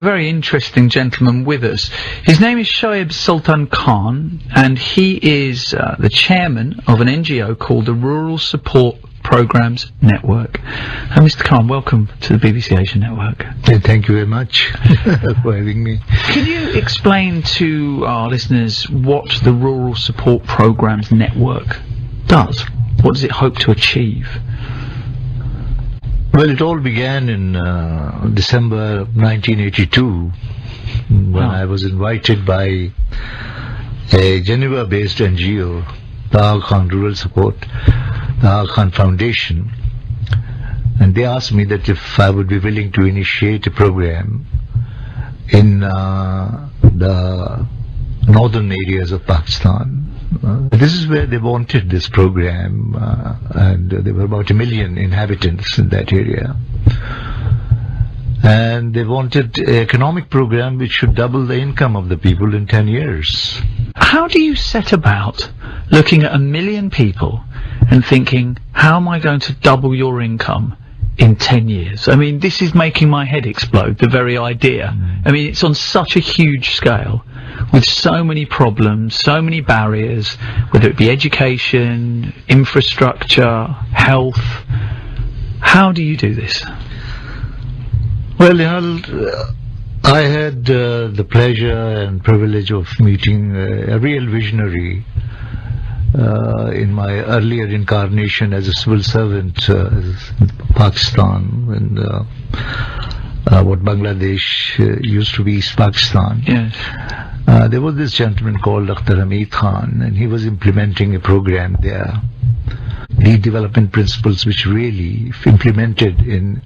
Very interesting gentleman with us. His name is Shoaib Sultan Khan, and he is the chairman of an NGO called the Rural Support Programs Network. Mr. Khan, welcome to the BBC Asia Network. Thank you very much for having me. Can you explain to our listeners what the Rural Support Programs Network does? What does it hope to achieve? Well, it all began in December 1982 when I was invited by a Geneva-based NGO, the Akhter Khan Rural Support, the Akhter Khan Foundation, and they asked me that if I would be willing to initiate a program in the northern areas of Pakistan. This is where they wanted this program, and there were about 1 million inhabitants in that area. And they wanted an economic program which should double the income of the people in 10 years. How do you set about looking at 1 million people and thinking, how am I going to double your income in 10 years? I mean, this is making my head explode, the very idea. I mean, it's on such a huge scale, with so many problems, so many barriers, whether it be education, infrastructure, health. How do you do this? Well, I had the pleasure and privilege of meeting a real visionary in my earlier incarnation as a civil servant in Pakistan, and what Bangladesh used to be East Pakistan. Yes. There was this gentleman called Akhter Hameed Khan, and he was implementing a program there, the development principles which really, if implemented in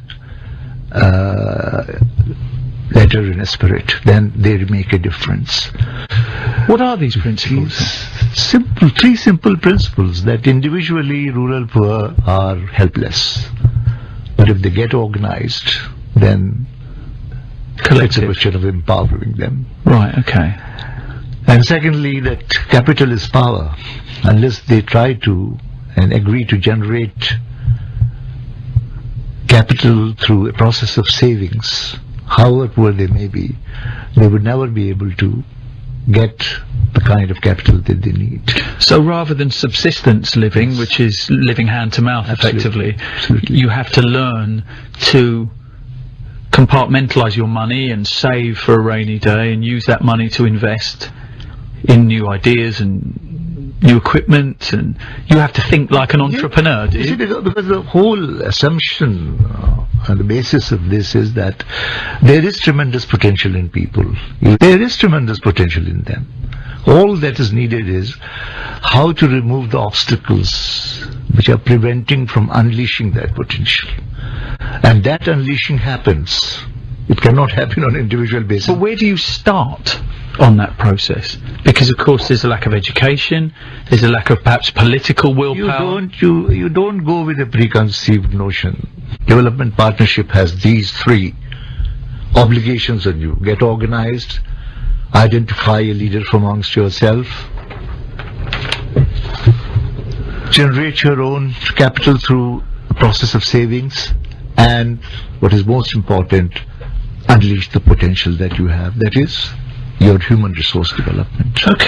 letter and spirit, then they make a difference. What are these principles? Three simple principles: that individually rural poor are helpless, but if they get organized, then it's a question of empowering them. Right, okay. And secondly, that capital is power. Unless they try to and agree to generate capital through a process of savings, however poor they may be, they would never be able to get the kind of capital that they need. So rather than subsistence living, which is living hand to mouth effectively, you have to learn to compartmentalize your money and save for a rainy day and use that money to invest in new ideas and new equipment, and you have to think like an entrepreneur, do you? Because the whole assumption and the basis of this is that there is tremendous potential in people. There is tremendous potential in them. All that is needed is how to remove the obstacles which are preventing from unleashing that potential. And that unleashing happens. It cannot happen on an individual basis. But where do you start on that process? Because of course there's a lack of education, there's a lack of perhaps political willpower. You don't go with a preconceived notion. Development partnership has these three obligations on you: get organized, identify a leader from amongst yourself, generate your own capital through a process of savings, and what is most important, unleash the potential that you have, that is your human resource development. Okay.